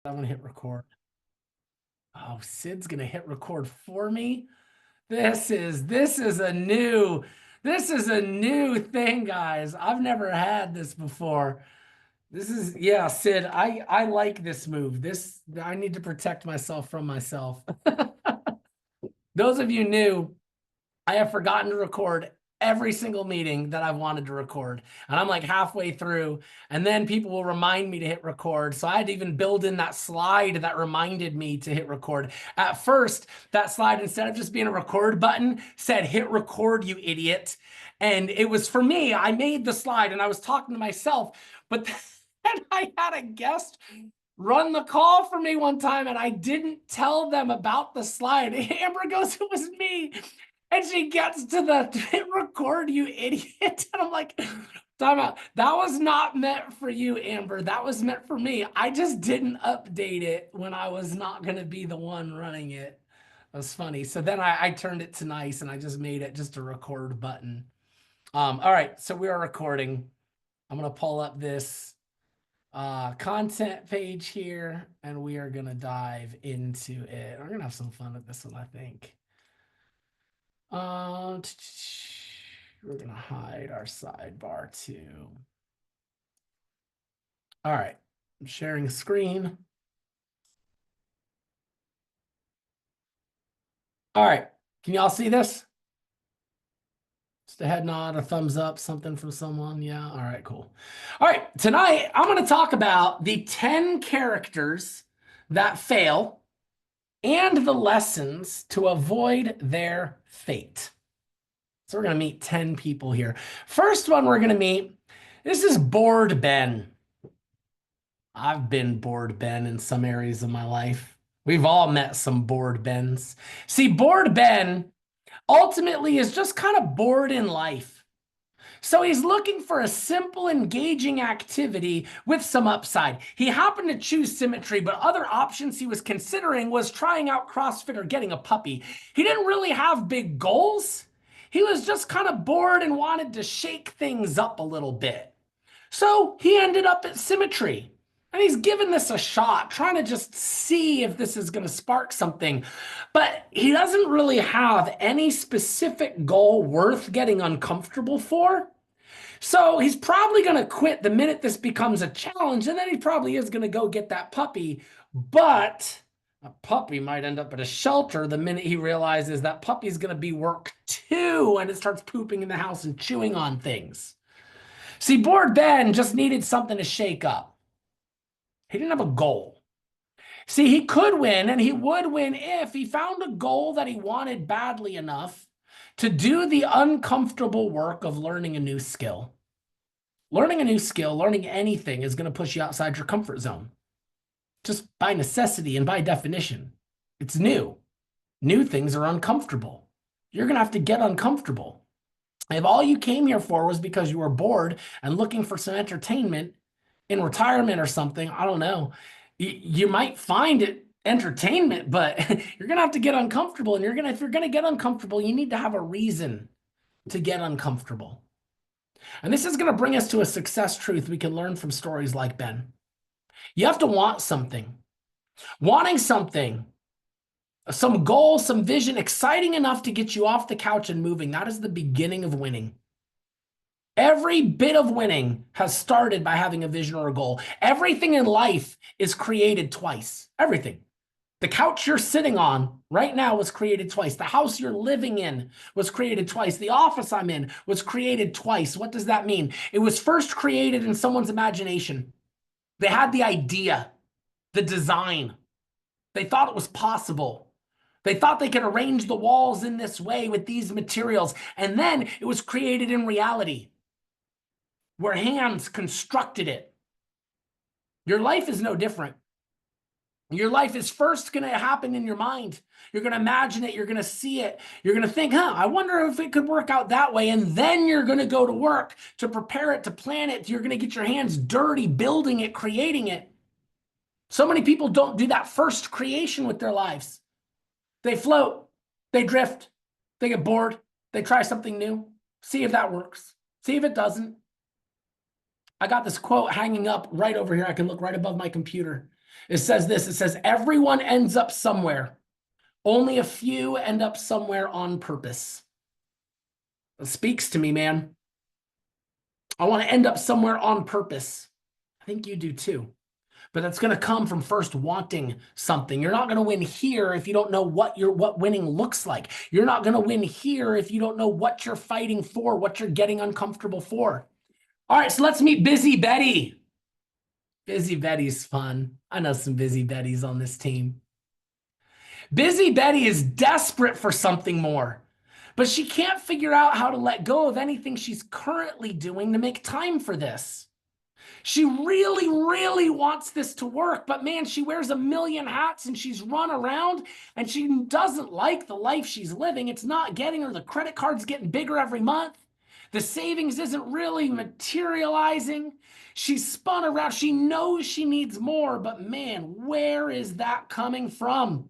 I'm gonna hit record. Oh, Sid's gonna hit record for me. This is a new thing, guys. I've never had this before. Yeah, Sid, I like this move. I need to protect myself from myself. Those of you new, I have forgotten to record every single meeting that I've wanted to record. And I'm like halfway through, and then people will remind me to hit record. So I had to even build in that slide that reminded me to hit record. At first, that slide, instead of just being a record button, said hit record, you idiot. And it was for me, I made the slide and I was talking to myself, but then I had a guest run the call for me one time and I didn't tell them about the slide. Amber goes, it was me. And she gets to the hit record, you idiot. And I'm like, time out. That was not meant for you, Amber. That was meant for me. I just didn't update it when I was not going to be the one running it. That was funny. So then I turned it to nice and I just made it just a record button. All right. So we are recording. I'm going to pull up this content page here and we are going to dive into it. We're going to have some fun with this one, I think. We're gonna hide our sidebar too. All right, I'm sharing screen. All right, can y'all see this? Just a head nod, a thumbs up, something from someone. Yeah, all right, cool. All right, tonight I'm gonna talk about the 10 characters that fail and the lessons to avoid their fate. So we're gonna meet 10 people here. First one we're gonna meet, this is Bored Ben. I've been bored Ben in some areas of my life. We've all met some bored Bens. See, bored Ben ultimately is just kind of bored in life. So he's looking for a simple, engaging activity with some upside. He happened to choose symmetry, but other options he was considering was trying out CrossFit or getting a puppy. He didn't really have big goals. He was just kind of bored and wanted to shake things up a little bit. So he ended up at symmetry. And he's given this a shot, trying to just see if this is going to spark something. But he doesn't really have any specific goal worth getting uncomfortable for. So he's probably going to quit the minute this becomes a challenge. And then he probably is going to go get that puppy. But a puppy might end up at a shelter the minute he realizes that puppy's going to be work too. And it starts pooping in the house and chewing on things. See, Bored Ben just needed something to shake up. He didn't have a goal. See, he could win, and he would win if he found a goal that he wanted badly enough to do the uncomfortable work of learning a new skill. Learning a new skill, learning anything is going to push you outside your comfort zone. Just by necessity and by definition. It's new. New things are uncomfortable. You're going to have to get uncomfortable. If all you came here for was because you were bored and looking for some entertainment in retirement or something, I don't know, you might find it entertainment, but you're going to have to get uncomfortable. And if you're going to get uncomfortable, you need to have a reason to get uncomfortable. And this is going to bring us to a success truth we can learn from stories like Ben. You have to want something. Wanting something, some goal, some vision, exciting enough to get you off the couch and moving. That is the beginning of winning. Every bit of winning has started by having a vision or a goal. Everything in life is created twice. Everything. The couch you're sitting on right now was created twice. The house you're living in was created twice. The office I'm in was created twice. What does that mean? It was first created in someone's imagination. They had the idea, the design. They thought it was possible. They thought they could arrange the walls in this way with these materials. And then it was created in reality, where hands constructed it. Your life is no different. Your life is first going to happen in your mind. You're going to imagine it. You're going to see it. You're going to think, I wonder if it could work out that way. And then you're going to go to work to prepare it, to plan it. You're going to get your hands dirty, building it, creating it. So many people don't do that first creation with their lives. They float, they drift, they get bored, they try something new, see if that works, see if it doesn't. I got this quote hanging up right over here. I can look right above my computer. It says this, it says, everyone ends up somewhere. Only a few end up somewhere on purpose. It speaks to me, man. I want to end up somewhere on purpose. I think you do too. But that's going to come from first wanting something. You're not going to win here if you don't know what winning looks like. You're not going to win here if you don't know what you're fighting for, what you're getting uncomfortable for. All right, so let's meet Busy Betty. Busy Betty's fun. I know some Busy Betties on this team. Busy Betty is desperate for something more, but she can't figure out how to let go of anything she's currently doing to make time for this. She really, really wants this to work, but man, she wears a million hats and she's run around and she doesn't like the life she's living. It's not getting her. The credit card's getting bigger every month. The savings isn't really materializing. She's spun around. She knows she needs more, but man, where is that coming from?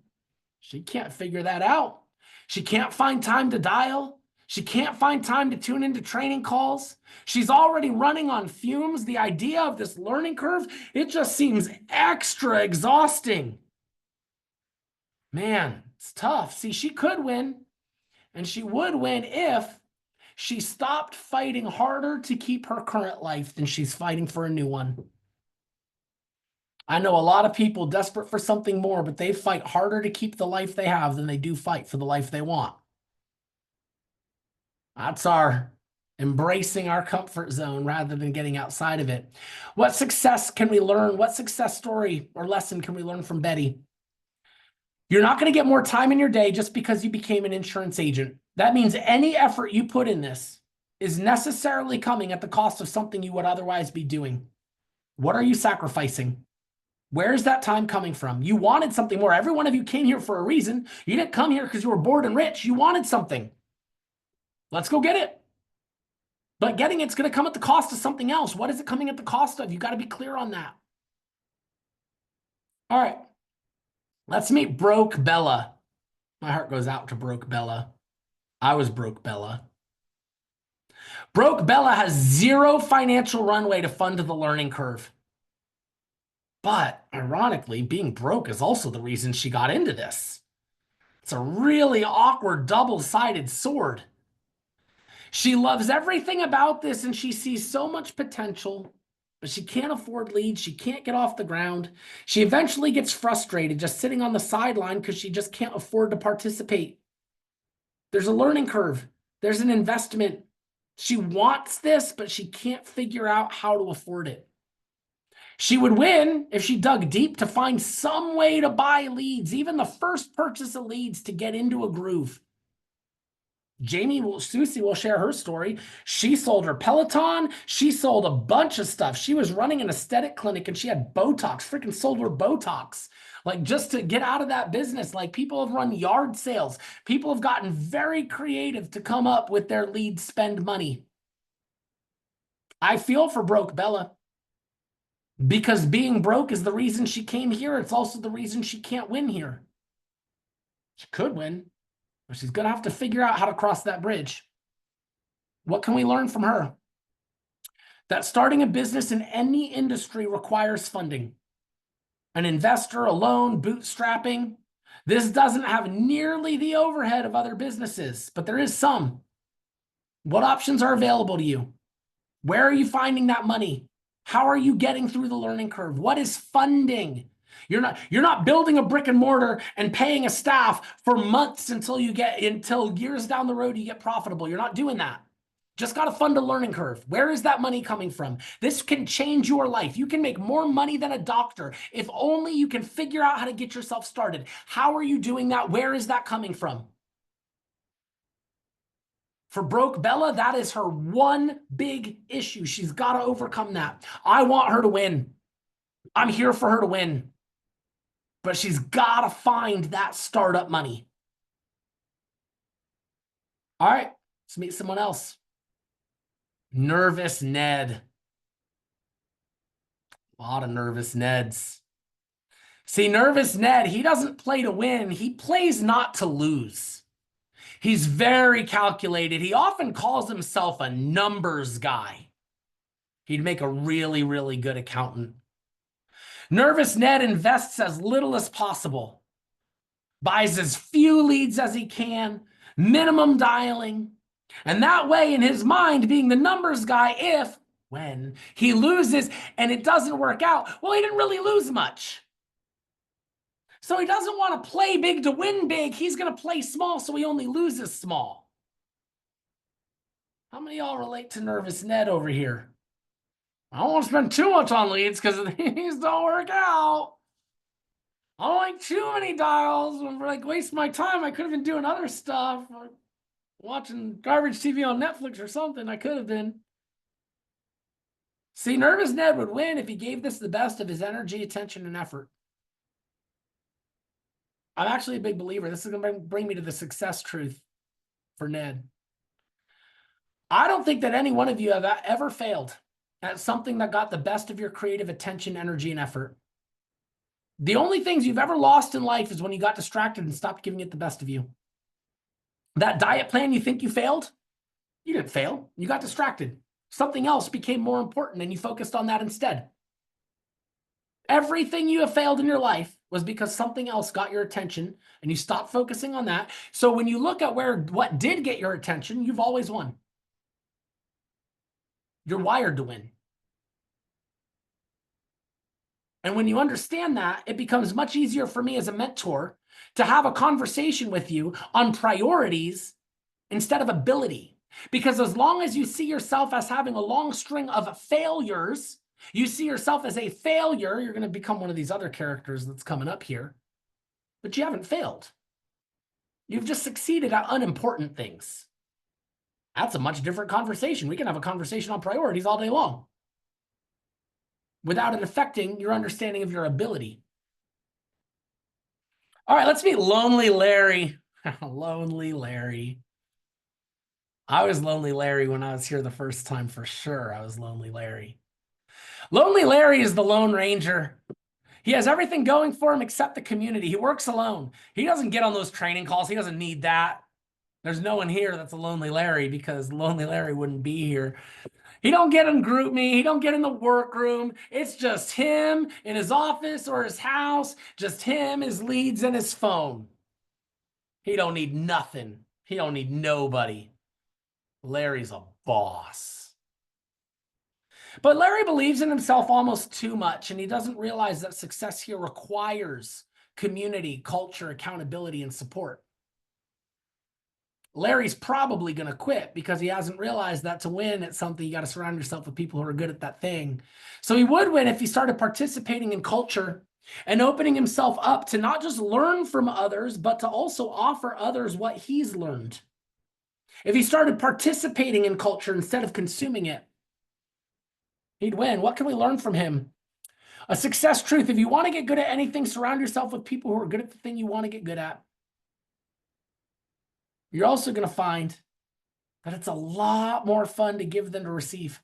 She can't figure that out. She can't find time to dial. She can't find time to tune into training calls. She's already running on fumes. The idea of this learning curve, it just seems extra exhausting. Man, it's tough. See, she could win, and she would win if she stopped fighting harder to keep her current life than she's fighting for a new one. I know a lot of people desperate for something more, but they fight harder to keep the life they have than they do fight for the life they want. That's our embracing our comfort zone rather than getting outside of it. What success can we learn? What success story or lesson can we learn from Betty? You're not going to get more time in your day just because you became an insurance agent. That means any effort you put in this is necessarily coming at the cost of something you would otherwise be doing. What are you sacrificing? Where is that time coming from? You wanted something more. Every one of you came here for a reason. You didn't come here because you were bored and rich. You wanted something. Let's go get it. But getting it's going to come at the cost of something else. What is it coming at the cost of? You got to be clear on that. All right. Let's meet Broke Bella. My heart goes out to Broke Bella. I was Broke Bella. Broke Bella has zero financial runway to fund the learning curve. But ironically, being broke is also the reason she got into this. It's a really awkward double-sided sword. She loves everything about this and she sees so much potential, but she can't afford leads. She can't get off the ground. She eventually gets frustrated just sitting on the sideline because she just can't afford to participate. There's a learning curve. There's an investment. She wants this, but she can't figure out how to afford it. She would win if she dug deep to find some way to buy leads, even the first purchase of leads to get into a groove. Susie will share her story. She sold her Peloton. She sold a bunch of stuff. She was running an aesthetic clinic and she had Botox, freaking sold her Botox. Like just to get out of that business, like people have run yard sales. People have gotten very creative to come up with their lead spend money. I feel for Broke Bella because being broke is the reason she came here. It's also the reason she can't win here. She could win. She's going to have to figure out how to cross that bridge. What can we learn from her? That starting a business in any industry requires funding. An investor, a loan, bootstrapping. This doesn't have nearly the overhead of other businesses, but there is some. What options are available to you? Where are you finding that money? How are you getting through the learning curve? What is funding? You're not building a brick and mortar and paying a staff for months until years down the road you get profitable. You're not doing that. Just got to fund a learning curve. Where is that money coming from? This can change your life. You can make more money than a doctor if only you can figure out how to get yourself started. How are you doing that? Where is that coming from? For Broke Bella, that is her one big issue. She's got to overcome that. I want her to win. I'm here for her to win. But she's got to find that startup money. All right, let's meet someone else. Nervous Ned. A lot of nervous Neds. See, Nervous Ned, he doesn't play to win. He plays not to lose. He's very calculated. He often calls himself a numbers guy. He'd make a really, really good accountant. Nervous Ned invests as little as possible, buys as few leads as he can, minimum dialing. And that way, in his mind, being the numbers guy, when he loses and it doesn't work out, well, he didn't really lose much. So he doesn't want to play big to win big. He's going to play small so he only loses small. How many of y'all relate to Nervous Ned over here? I don't want to spend too much on leads because these don't work out. I don't like too many dials. I'm like waste my time. I could have been doing other stuff, like watching garbage TV on Netflix or something. I could have been. See, Nervous Ned would win if he gave this the best of his energy, attention, and effort. I'm actually a big believer. This is going to bring me to the success truth for Ned. I don't think that any one of you have ever failed at something that got the best of your creative attention, energy, and effort. The only things you've ever lost in life is when you got distracted and stopped giving it the best of you. That diet plan you think you failed, you didn't fail. You got distracted. Something else became more important and you focused on that instead. Everything you have failed in your life was because something else got your attention and you stopped focusing on that. So when you look at what did get your attention, you've always won. You're wired to win. And when you understand that, it becomes much easier for me as a mentor to have a conversation with you on priorities instead of ability. Because as long as you see yourself as having a long string of failures, you see yourself as a failure, you're going to become one of these other characters that's coming up here. But you haven't failed. You've just succeeded at unimportant things. That's a much different conversation. We can have a conversation on priorities all day long without it affecting your understanding of your ability. All right, let's meet Lonely Larry. Lonely Larry. I was Lonely Larry when I was here the first time, for sure. I was Lonely Larry. Lonely Larry is the Lone Ranger. He has everything going for him except the community. He works alone. He doesn't get on those training calls. He doesn't need that. There's no one here that's a Lonely Larry because Lonely Larry wouldn't be here. He don't get in GroupMe. He don't get in the workroom. It's just him in his office or his house, just him, his leads, and his phone. He don't need nothing. He don't need nobody. Larry's a boss. But Larry believes in himself almost too much, and he doesn't realize that success here requires community, culture, accountability, and support. Larry's probably going to quit because he hasn't realized that to win at something, you got to surround yourself with people who are good at that thing. So he would win if he started participating in culture and opening himself up to not just learn from others, but to also offer others what he's learned. If he started participating in culture instead of consuming it, he'd win. What can we learn from him? A success truth. If you want to get good at anything, surround yourself with people who are good at the thing you want to get good at. You're also going to find that it's a lot more fun to give than to receive.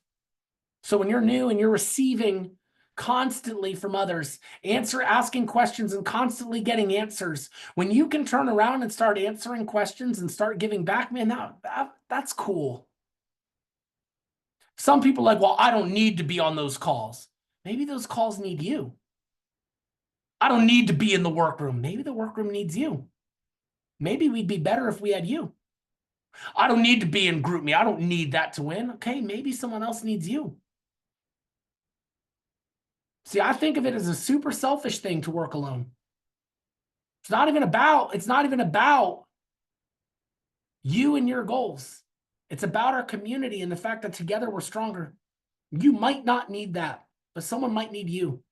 So when you're new and you're receiving constantly from others, asking questions and constantly getting answers, when you can turn around and start answering questions and start giving back, man, that's cool. Some people are like, well, I don't need to be on those calls. Maybe those calls need you. I don't need to be in the workroom. Maybe the workroom needs you. Maybe we'd be better if we had you. I don't need to be in GroupMe. I don't need that to win. Okay, maybe someone else needs you. See, I think of it as a super selfish thing to work alone. It's not even about you and your goals. It's about our community and the fact that together we're stronger. You might not need that, but someone might need you.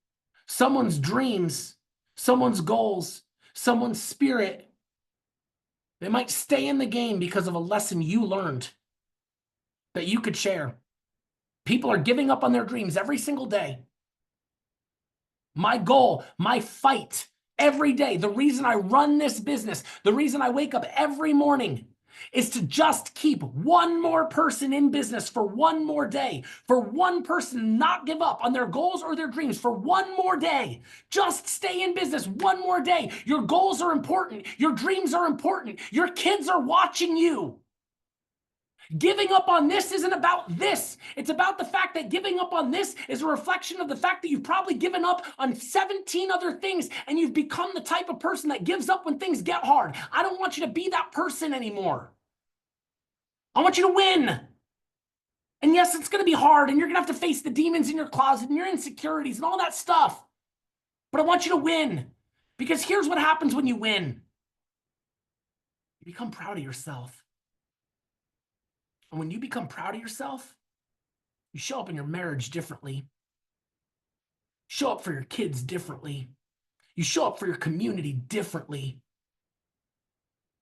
Someone's dreams, someone's goals, someone's spirit. They might stay in the game because of a lesson you learned that you could share. People are giving up on their dreams every single day. My goal, my fight every day, the reason I run this business, the reason I wake up every morning is to just keep one more person in business for one more day, for one person not give up on their goals or their dreams for one more day. Just stay in business one more day. Your goals are important. Your dreams are important. Your kids are watching you. Giving up on this isn't about this. It's about the fact that giving up on this is a reflection of the fact that you've probably given up on 17 other things and you've become the type of person that gives up when things get hard. I don't want you to be that person anymore. I want you to win. And yes, it's going to be hard and you're going to have to face the demons in your closet and your insecurities and all that stuff. But I want you to win, because here's what happens when you win. You become proud of yourself. And when you become proud of yourself, you show up in your marriage differently. Show up for your kids differently. You show up for your community differently.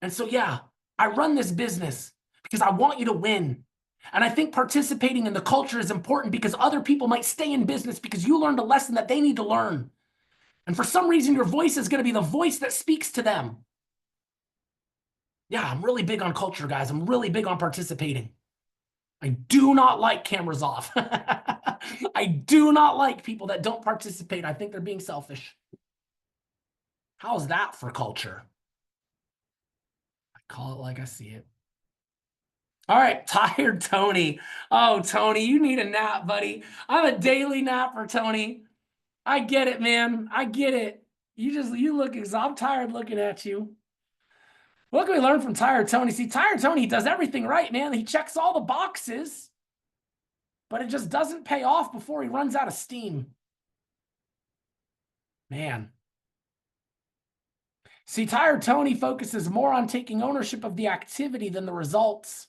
And so, yeah, I run this business because I want you to win. And I think participating in the culture is important because other people might stay in business because you learned a lesson that they need to learn. And for some reason, your voice is going to be the voice that speaks to them. Yeah, I'm really big on culture, guys. I'm really big on participating. I do not like cameras off. I do not like people that don't participate. I think they're being selfish. How's that for culture? I call it like I see it. All right, tired Tony. Oh, Tony, you need a nap, buddy. I'm a daily napper, Tony. I get it, man. I get it. You look exhausted. I'm tired looking at you. What can we learn from Tired Tony? See, Tired Tony does everything right, man. He checks all the boxes, but it just doesn't pay off before he runs out of steam. Man. See, Tired Tony focuses more on taking ownership of the activity than the results.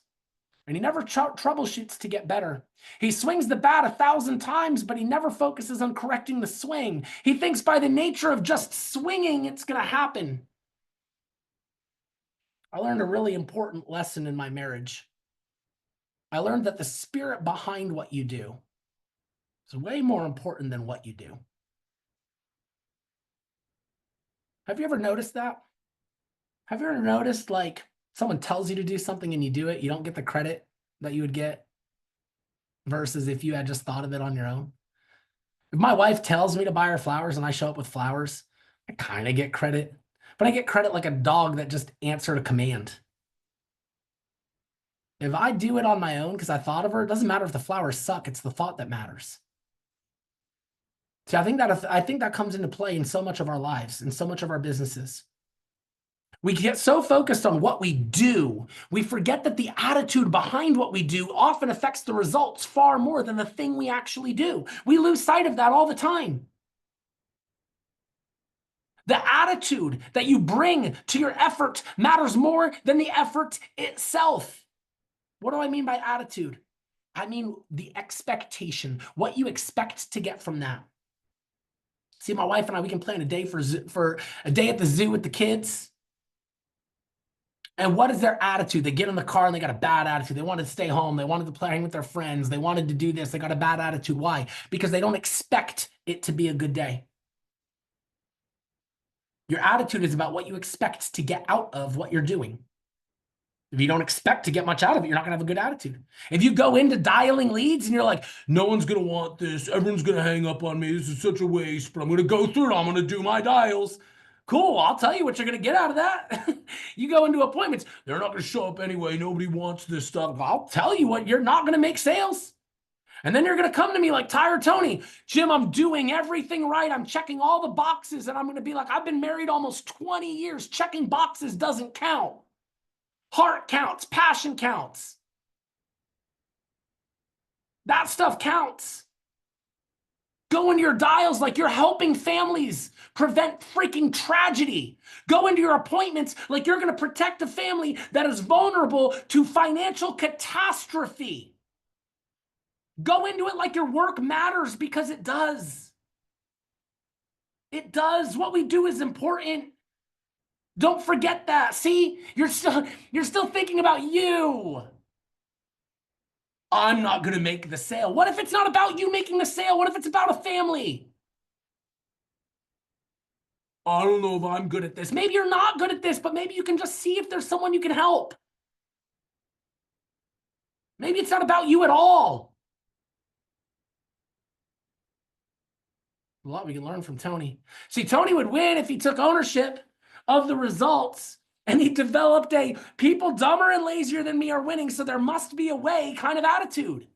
And he never troubleshoots to get better. He swings the bat 1,000 times, but he never focuses on correcting the swing. He thinks by the nature of just swinging, it's going to happen. I learned a really important lesson in my marriage. I learned that the spirit behind what you do is way more important than what you do. Have you ever noticed that? Have you ever noticed, like, someone tells you to do something and you do it, you don't get the credit that you would get versus if you had just thought of it on your own? If my wife tells me to buy her flowers and I show up with flowers, I kind of get credit, but I get credit like a dog that just answered a command. If I do it on my own because I thought of her, it doesn't matter if the flowers suck, it's the thought that matters. See, I think that comes into play in so much of our lives, in so much of our businesses. We get so focused on what we do, we forget that the attitude behind what we do often affects the results far more than the thing we actually do. We lose sight of that all the time. The attitude that you bring to your effort matters more than the effort itself. What do I mean by attitude? I mean the expectation, what you expect to get from that. See, my wife and I, we can plan a day for a day at the zoo with the kids. And what is their attitude? They get in the car and they got a bad attitude. They wanted to stay home. They wanted to play with their friends. They wanted to do this. They got a bad attitude. Why? Because they don't expect it to be a good day. Your attitude is about what you expect to get out of what you're doing. If you don't expect to get much out of it, you're not going to have a good attitude. If you go into dialing leads and you're like, no one's going to want this. Everyone's going to hang up on me. This is such a waste, but I'm going to go through it. I'm going to do my dials. Cool. I'll tell you what you're going to get out of that. You go into appointments. They're not going to show up anyway. Nobody wants this stuff. I'll tell you what, you're not going to make sales. And then you're going to come to me like Tired Tony. Jim, I'm doing everything right. I'm checking all the boxes. And I'm going to be like, I've been married almost 20 years. Checking boxes doesn't count. Heart counts. Passion counts. That stuff counts. Go into your dials like you're helping families prevent freaking tragedy. Go into your appointments like you're going to protect a family that is vulnerable to financial catastrophe. Go into it like your work matters, because it does. It does. What we do is important. Don't forget that. See, you're still thinking about you. I'm not going to make the sale. What if it's not about you making the sale? What if it's about a family? I don't know if I'm good at this. Maybe you're not good at this, but maybe you can just see if there's someone you can help. Maybe it's not about you at all. A lot we can learn from Tony. See, Tony would win if he took ownership of the results And he developed a people dumber and lazier than me are winning, so there must be a way kind of attitude.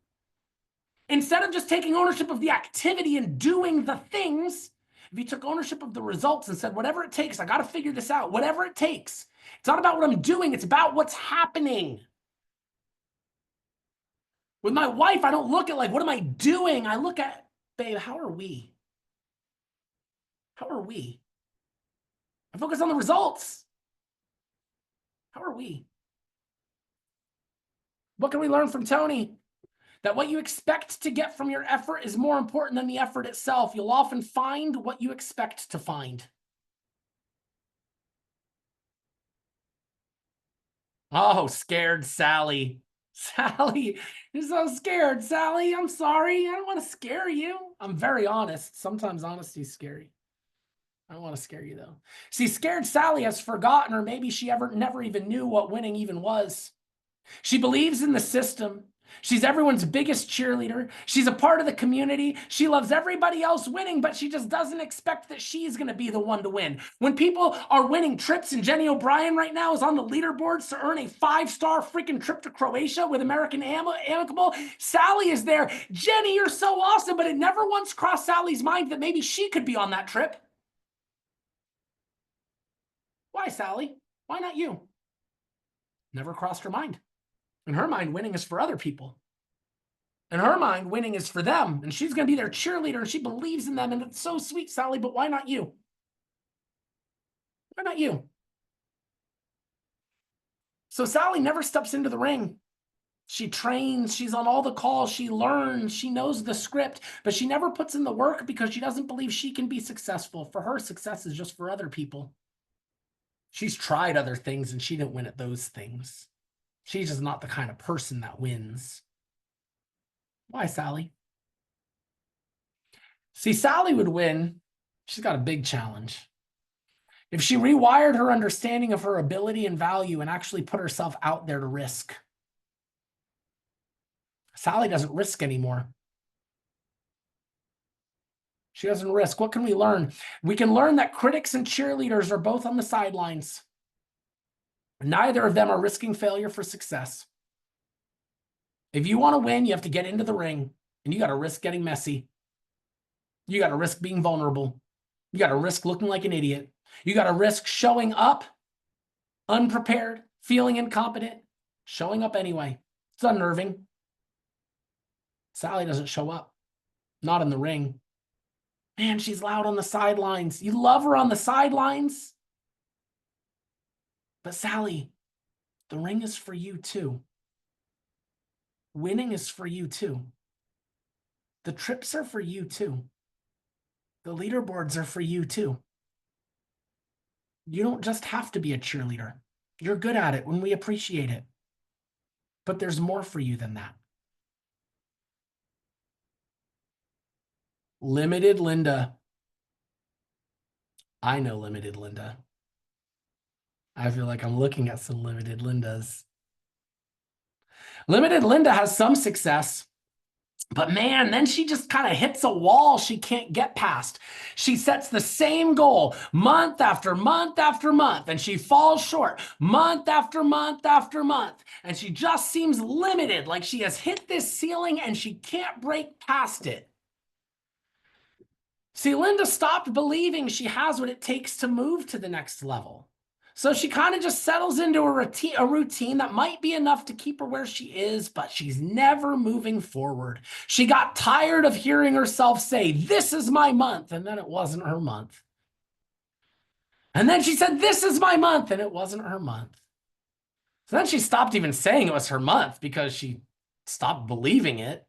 Instead of just taking ownership of the activity and doing the things, if you took ownership of the results and said, whatever it takes, I got to figure this out, whatever it takes. It's not about what I'm doing, it's about what's happening. With my wife, I don't look at like, what am I doing? I look at, babe, how are we? How are we? I focus on the results. How are we? What can we learn from Tony? That what you expect to get from your effort is more important than the effort itself. You'll often find what you expect to find. Oh, scared Sally. Sally, you're so scared, Sally. I'm sorry. I don't want to scare you. I'm very honest. Sometimes honesty is scary. I don't want to scare you, though. See, scared Sally has forgotten, or maybe she never even knew what winning even was. She believes in the system. She's everyone's biggest cheerleader. She's a part of the community. She loves everybody else winning, but she just doesn't expect that she's going to be the one to win. When people are winning trips, and Jenny O'Brien right now is on the leaderboards to earn a 5-star freaking trip to Croatia with American Amicable, Sally is there. Jenny, you're so awesome, but it never once crossed Sally's mind that maybe she could be on that trip. Why, Sally? Why not you? Never crossed her mind. In her mind, winning is for other people. In her mind, winning is for them. And she's going to be their cheerleader, and she believes in them. And it's so sweet, Sally, but why not you? Why not you? So Sally never steps into the ring. She trains. She's on all the calls. She learns. She knows the script, but she never puts in the work because she doesn't believe she can be successful. For her, success is just for other people. She's tried other things, and she didn't win at those things. She's just not the kind of person that wins. Why, Sally? See, Sally would win. She's got a big challenge. If she rewired her understanding of her ability and value and actually put herself out there to risk. Sally doesn't risk anymore. She doesn't risk. What can we learn? We can learn that critics and cheerleaders are both on the sidelines. Neither of them are risking failure for success. If you want to win, you have to get into the ring, and you got to risk getting messy. You got to risk being vulnerable. You got to risk looking like an idiot. You got to risk showing up unprepared, feeling incompetent, showing up anyway. It's unnerving. Sally doesn't show up. Not in the ring. Man, she's loud on the sidelines. You love her on the sidelines. But Sally, the ring is for you too. Winning is for you too. The trips are for you too. The leaderboards are for you too. You don't just have to be a cheerleader. You're good at it when we appreciate it. But there's more for you than that. Limited Linda. I know Limited Linda. I feel like I'm looking at some Limited Lindas. Limited Linda has some success, but man, then she just kind of hits a wall she can't get past. She sets the same goal month after month after month, and she falls short month after month after month. And she just seems limited, like she has hit this ceiling and she can't break past it. See, Linda stopped believing she has what it takes to move to the next level. So she kind of just settles into a routine that might be enough to keep her where she is, but she's never moving forward. She got tired of hearing herself say, "This is my month," and then it wasn't her month. And then she said, "This is my month," and it wasn't her month. So then she stopped even saying it was her month because she stopped believing it.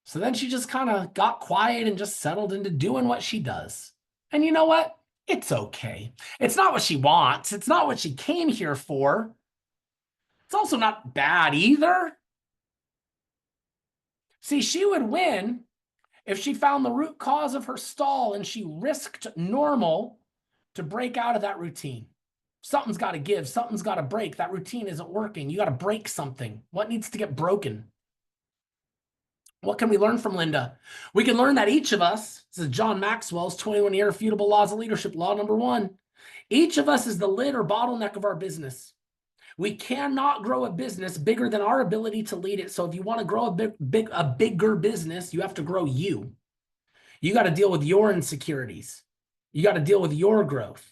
So then she just kind of got quiet and just settled into doing what she does. And you know what? It's okay. It's not what she wants. It's not what she came here for. It's also not bad either. See, she would win if she found the root cause of her stall and she risked normal to break out of that routine. Something's got to give. Something's got to break. That routine isn't working. You got to break something. What needs to get broken? What can we learn from Linda? We can learn that each of us, this is John Maxwell's 21 Irrefutable Laws of Leadership, law number 1, Each of us is the lid or bottleneck of our business. We cannot grow a business bigger than our ability to lead it. So if you want to grow a bigger business, you have to grow you. You got to deal with your insecurities. You got to deal with your growth.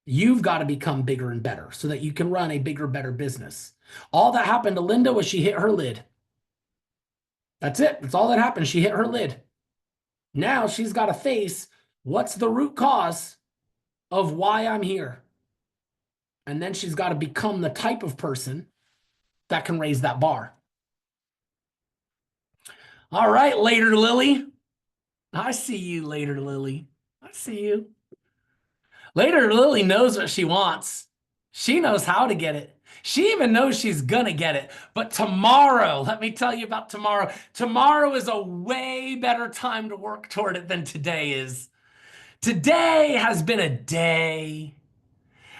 You've got to become bigger and better so that you can run a bigger, better business. All that happened to Linda was she hit her lid. That's it. That's all that happened. She hit her lid. Now she's got to face what's the root cause of why I'm here. And then she's got to become the type of person that can raise that bar. All right, later, Lily. I see you later, Lily. I see you. Later, Lily knows what she wants. She knows how to get it. She even knows she's gonna get it. But tomorrow, let me tell you about tomorrow. Tomorrow is a way better time to work toward it than today is. Today has been a day,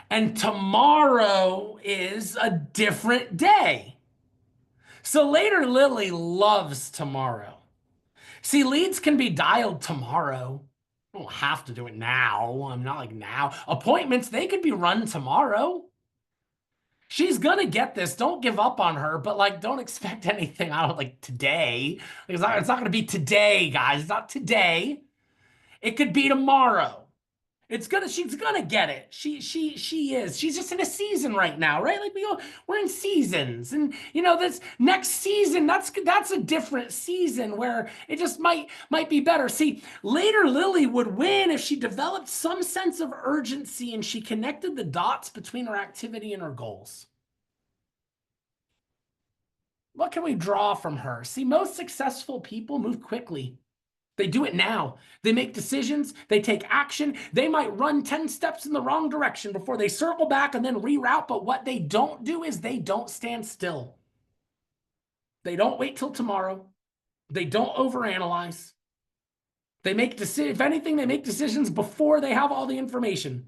and tomorrow is a different day. So later, Lily loves tomorrow. See, leads can be dialed tomorrow. I don't have to do it now. I'm not like now. Appointments, they could be run tomorrow. She's gonna get this. Don't give up on her, but like, don't expect anything out of like today. It's not gonna be today, guys. It's not today. It could be tomorrow. She's gonna get it. She is. She's just in a season right now, right? Like we're in seasons, and this next season, that's a different season where it just might be better. See, later Lily would win if she developed some sense of urgency and she connected the dots between her activity and her goals. What can we draw from her? See, most successful people move quickly. They do it now. They make decisions. They take action. They might run 10 steps in the wrong direction before they circle back and then reroute. But what they don't do is they don't stand still. They don't wait till tomorrow. They don't overanalyze. They make decisions. If anything, they make decisions before they have all the information.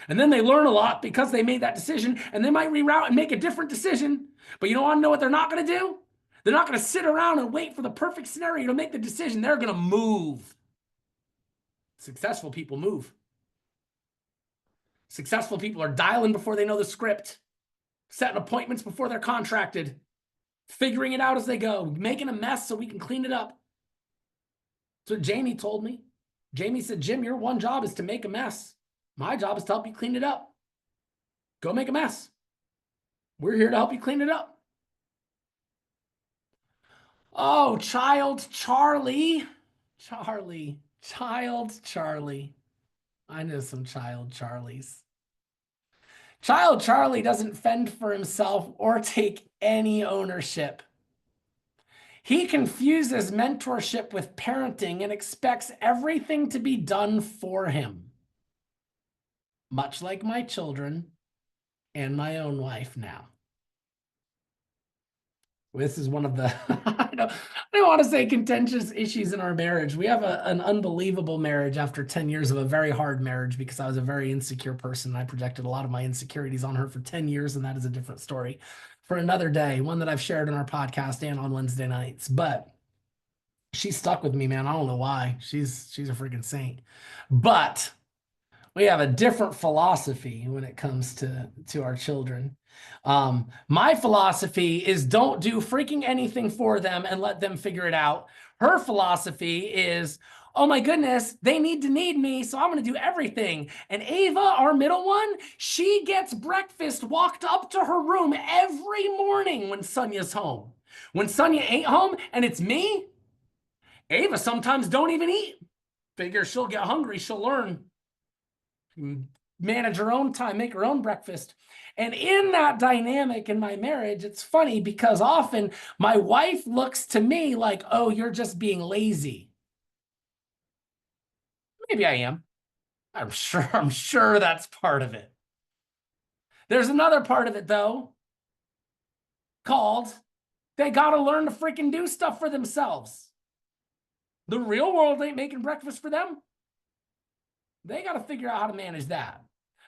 And then they learn a lot because they made that decision, and they might reroute and make a different decision. But you want to know what they're not going to do? They're not going to sit around and wait for the perfect scenario to make the decision. They're going to move. Successful people move. Successful people are dialing before they know the script, setting appointments before they're contracted, figuring it out as they go, making a mess so we can clean it up. That's what Jamie told me. Jamie said, Jim, your one job is to make a mess. My job is to help you clean it up. Go make a mess. We're here to help you clean it up. Oh, child Charlie. Child Charlie. I know some child Charlies. Child Charlie doesn't fend for himself or take any ownership. He confuses mentorship with parenting and expects everything to be done for him. Much like my children and my own wife now. This is one of the, I don't want to say contentious issues in our marriage. We have an unbelievable marriage after 10 years of a very hard marriage because I was a very insecure person. I projected a lot of my insecurities on her for 10 years, and that is a different story for another day, one that I've shared in our podcast and on Wednesday nights. But she's stuck with me, man. I don't know why. She's a freaking saint. But we have a different philosophy when it comes to our children. My philosophy is don't do freaking anything for them and let them figure it out. Her philosophy is, oh my goodness, they need me, so I'm going to do everything. And Ava, our middle one, she gets breakfast walked up to her room every morning when Sonia's home. When Sonia ain't home and it's me, Ava sometimes don't even eat. Figure she'll get hungry, she'll learn. Manage her own time, make her own breakfast. And in that dynamic in my marriage, it's funny because often my wife looks to me like, oh, you're just being lazy. Maybe I am. I'm sure that's part of it. There's another part of it, though, called they got to learn to freaking do stuff for themselves. The real world ain't making breakfast for them. They got to figure out how to manage that.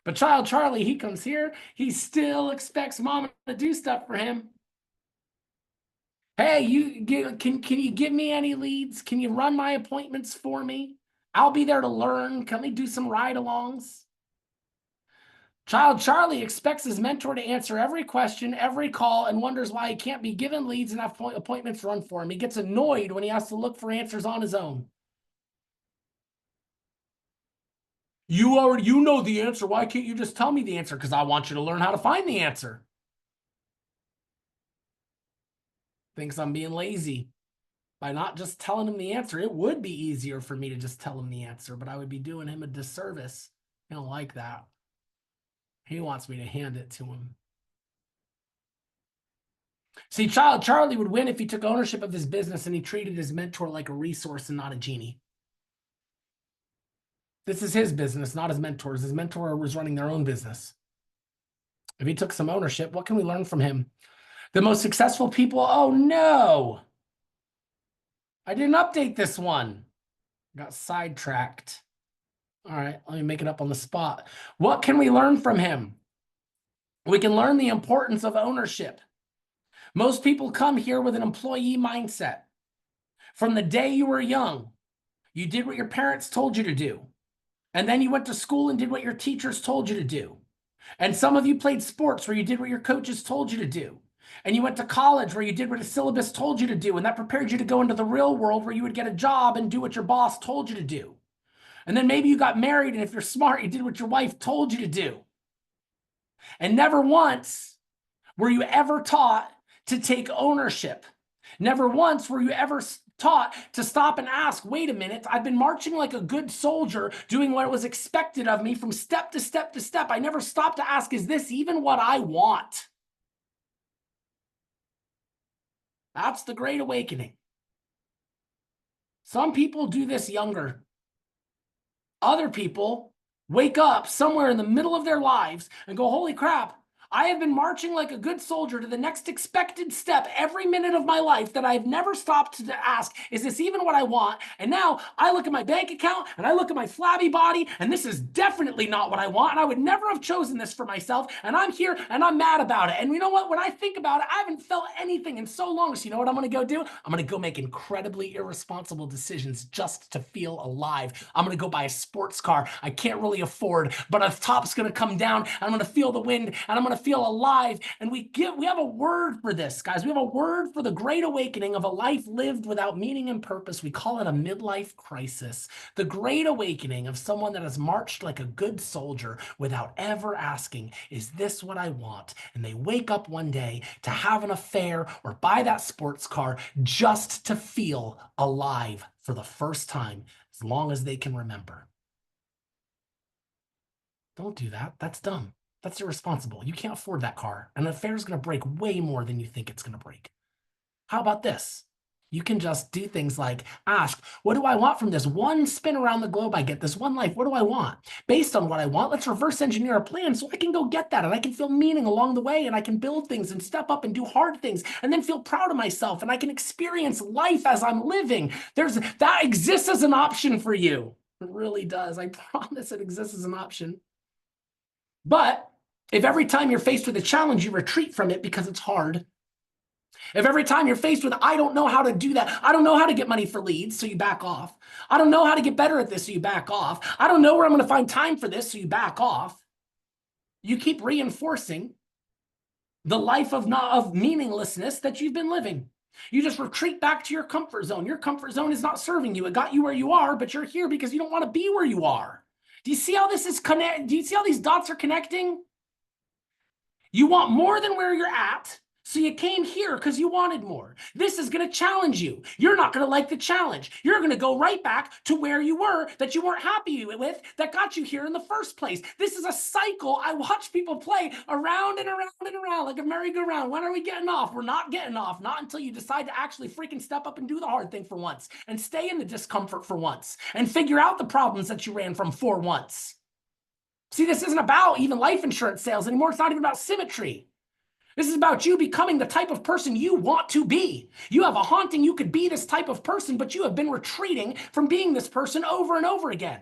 But child Charlie, he comes here. He still expects mama to do stuff for him. Hey, can you give me any leads? Can you run my appointments for me? I'll be there to learn. Can we do some ride-alongs? Child Charlie expects his mentor to answer every question, every call, and wonders why he can't be given leads and have appointments run for him. He gets annoyed when he has to look for answers on his own. You know the answer. Why can't you just tell me the answer? Because I want you to learn how to find the answer. Thinks I'm being lazy by not just telling him the answer. It would be easier for me to just tell him the answer, but I would be doing him a disservice. He don't like that. He wants me to hand it to him. See, Child Charlie would win if he took ownership of his business and he treated his mentor like a resource and not a genie. This is his business, not his mentor's. His mentor was running their own business. If he took some ownership, what can we learn from him? The most successful people, oh no, I didn't update this one. Got sidetracked. All right, let me make it up on the spot. What can we learn from him? We can learn the importance of ownership. Most people come here with an employee mindset. From the day you were young, you did what your parents told you to do. And then you went to school and did what your teachers told you to do. And some of you played sports where you did what your coaches told you to do. And you went to college where you did what a syllabus told you to do. And that prepared you to go into the real world where you would get a job and do what your boss told you to do. And then maybe you got married, and if you're smart, you did what your wife told you to do. And never once were you ever taught to take ownership. Never once were you ever taught to stop and ask, wait a minute, I've been marching like a good soldier, doing what was expected of me from step to step to step. I never stopped to ask, is this even what I want? That's the Great Awakening. Some people do this younger. Other people wake up somewhere in the middle of their lives and go, holy crap, I have been marching like a good soldier to the next expected step every minute of my life that I've never stopped to ask, is this even what I want? And now I look at my bank account and I look at my flabby body, and this is definitely not what I want. And I would never have chosen this for myself. And I'm here and I'm mad about it. And you know what? When I think about it, I haven't felt anything in so long. So you know what I'm going to go do? I'm going to go make incredibly irresponsible decisions just to feel alive. I'm going to go buy a sports car I can't really afford, but a top's going to come down and I'm going to feel the wind and I'm going to feel alive. And we have a word for this, guys. We have a word for the Great Awakening of a life lived without meaning and purpose. We call it a midlife crisis. The Great Awakening of someone that has marched like a good soldier without ever asking, is this what I want? And they wake up one day to have an affair or buy that sports car just to feel alive for the first time, as long as they can remember. Don't do that. That's dumb. That's irresponsible. You can't afford that car. An affair is going to break way more than you think it's going to break. How about this? You can just do things like ask, what do I want from this one spin around the globe I get, this one life? What do I want? Based on what I want, let's reverse engineer a plan so I can go get that and I can feel meaning along the way and I can build things and step up and do hard things and then feel proud of myself and I can experience life as I'm living. That exists as an option for you. It really does. I promise it exists as an option. But if every time you're faced with a challenge, you retreat from it because it's hard, if every time you're faced with, I don't know how to do that, I don't know how to get money for leads, so you back off. I don't know how to get better at this, so you back off. I don't know where I'm going to find time for this, so you back off. You keep reinforcing the life of meaninglessness that you've been living. You just retreat back to your comfort zone. Your comfort zone is not serving you. It got you where you are, but you're here because you don't want to be where you are. Do you see how this is connected? Do you see how these dots are connecting? You want more than where you're at, so you came here because you wanted more. This is going to challenge you. You're not going to like the challenge. You're going to go right back to where you were that you weren't happy with, that got you here in the first place. This is a cycle I watch people play around and around and around like a merry-go-round. When are we getting off? We're not getting off. Not until you decide to actually freaking step up and do the hard thing for once and stay in the discomfort for once and figure out the problems that you ran from for once. See, this isn't about even life insurance sales anymore. It's not even about symmetry. This is about you becoming the type of person you want to be. You have a haunting you could be this type of person, but you have been retreating from being this person over and over again.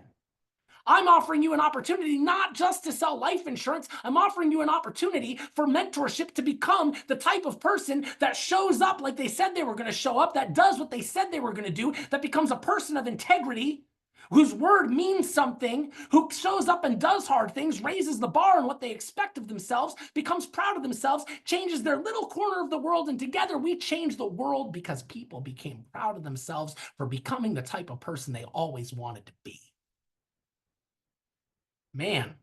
I'm offering you an opportunity not just to sell life insurance. I'm offering you an opportunity for mentorship to become the type of person that shows up like they said they were going to show up, that does what they said they were going to do, that becomes a person of integrity, whose word means something, who shows up and does hard things, raises the bar on what they expect of themselves, becomes proud of themselves, changes their little corner of the world, and together we change the world because people became proud of themselves for becoming the type of person they always wanted to be. Man,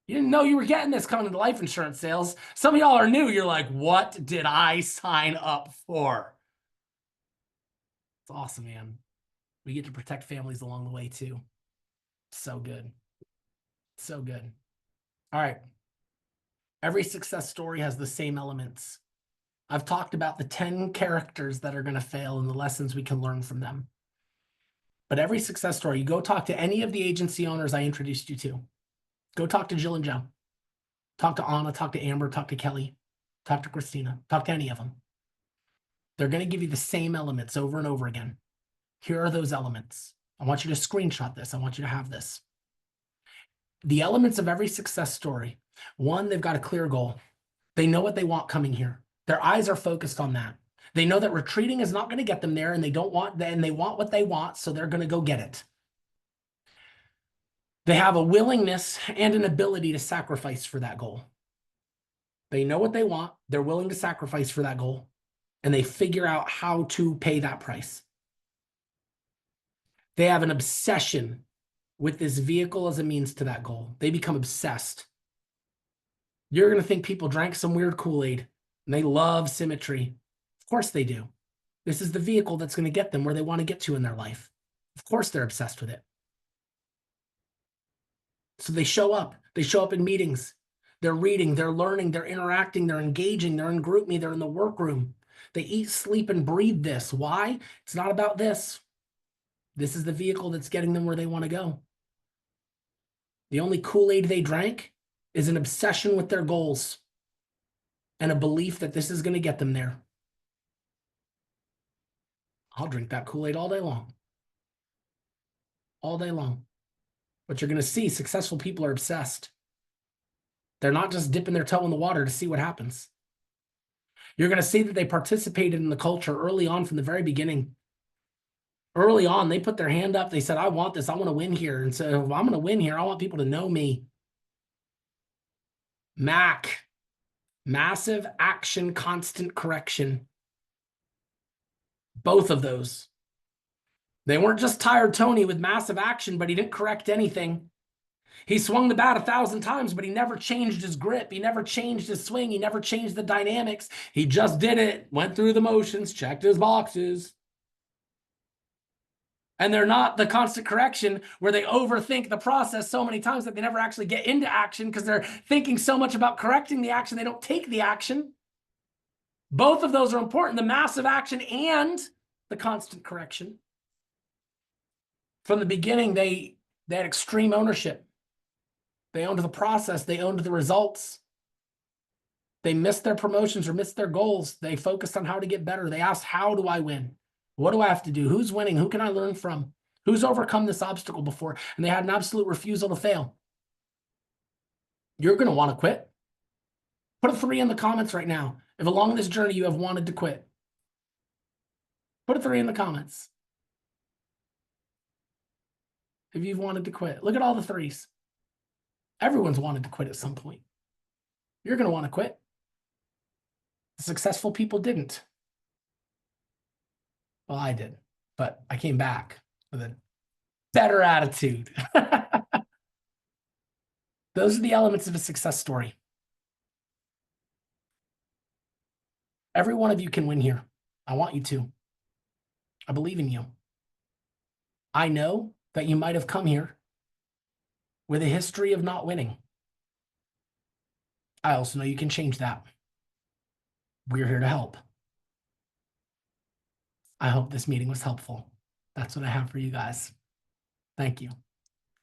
you didn't know you were getting this coming into life insurance sales. Some of y'all are new. You're like, what did I sign up for? It's awesome, man. We get to protect families along the way too. So good. So good. All right. Every success story has the same elements. I've talked about the 10 characters that are going to fail and the lessons we can learn from them. But every success story, you go talk to any of the agency owners I introduced you to. Go talk to Jill and Joe. Talk to Anna, talk to Amber, talk to Kelly, talk to Christina, talk to any of them. They're going to give you the same elements over and over again. Here are those elements. I want you to screenshot this. I want you to have this. The elements of every success story. One, they've got a clear goal. They know what they want coming here. Their eyes are focused on that. They know that retreating is not going to get them there, and they want what they want, so they're going to go get it. They have a willingness and an ability to sacrifice for that goal. They know what they want. They're willing to sacrifice for that goal, and they figure out how to pay that price. They have an obsession with this vehicle as a means to that goal. They become obsessed. You're going to think people drank some weird Kool-Aid and they love symmetry. Of course they do. This is the vehicle that's going to get them where they want to get to in their life. Of course they're obsessed with it. So they show up. They show up in meetings. They're reading, they're learning, they're interacting, they're engaging, they're in GroupMe, they're in the workroom. They eat, sleep, and breathe this. Why? It's not about this. This is the vehicle that's getting them where they want to go. The only Kool-Aid they drank is an obsession with their goals and a belief that this is going to get them there. I'll drink that Kool-Aid all day long. All day long. But you're going to see successful people are obsessed. They're not just dipping their toe in the water to see what happens. You're going to see that they participated in the culture early on from the very beginning. Early on, they put their hand up. They said, I want this. I want to win here. And so if I'm going to win here, I want people to know me. MAC, massive action, constant correction. Both of those. They weren't just tired Tony with massive action, but he didn't correct anything. He swung the bat 1,000 times, but he never changed his grip. He never changed his swing. He never changed the dynamics. He just did it, went through the motions, checked his boxes. And they're not the constant correction where they overthink the process so many times that they never actually get into action because they're thinking so much about correcting the action, they don't take the action. Both of those are important, the massive action and the constant correction. From the beginning, they had extreme ownership. They owned the process. They owned the results. They missed their promotions or missed their goals. They focused on how to get better. They asked, how do I win? What do I have to do? Who's winning? Who can I learn from? Who's overcome this obstacle before? And they had an absolute refusal to fail. You're going to want to quit. Put a 3 in the comments right now if along this journey you have wanted to quit. Put a 3 in the comments if you've wanted to quit. Look at all the 3s. Everyone's wanted to quit at some point. You're going to want to quit. The successful people didn't. Well, I did, but I came back with a better attitude. Those are the elements of a success story. Every one of you can win here. I want you to. I believe in you. I know that you might have come here with a history of not winning. I also know you can change that. We're here to help. I hope this meeting was helpful. That's what I have for you guys. Thank you.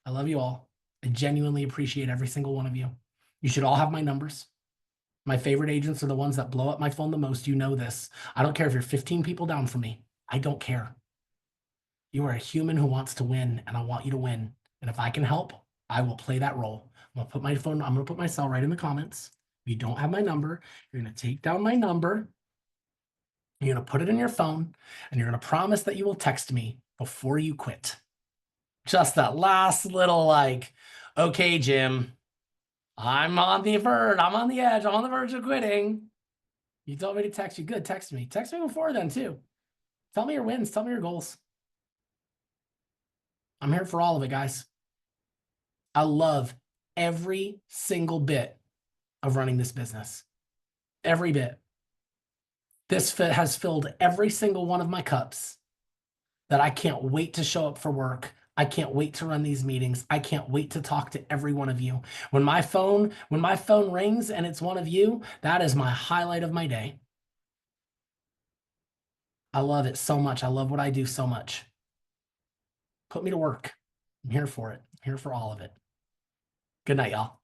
I love you all. I genuinely appreciate every single one of you. You should all have my numbers. My favorite agents are the ones that blow up my phone the most. You know this. I don't care if you're 15 people down from me. I don't care. You are a human who wants to win, and I want you to win. And if I can help, I will play that role. I'm going to put my cell right in the comments. If you don't have my number, you're going to take down my number. You're going to put it in your phone, and you're going to promise that you will text me before you quit. Just that last little like, okay, Jim, I'm on the verge. I'm on the edge. I'm on the verge of quitting. You told me to text you. Good, text me. Text me before then too. Tell me your wins. Tell me your goals. I'm here for all of it, guys. I love every single bit of running this business. Every bit. This has filled every single one of my cups that I can't wait to show up for work. I can't wait to run these meetings. I can't wait to talk to every one of you. When my phone rings and it's one of you, that is my highlight of my day. I love it so much. I love what I do so much. Put me to work. I'm here for it. I'm here for all of it. Good night, y'all.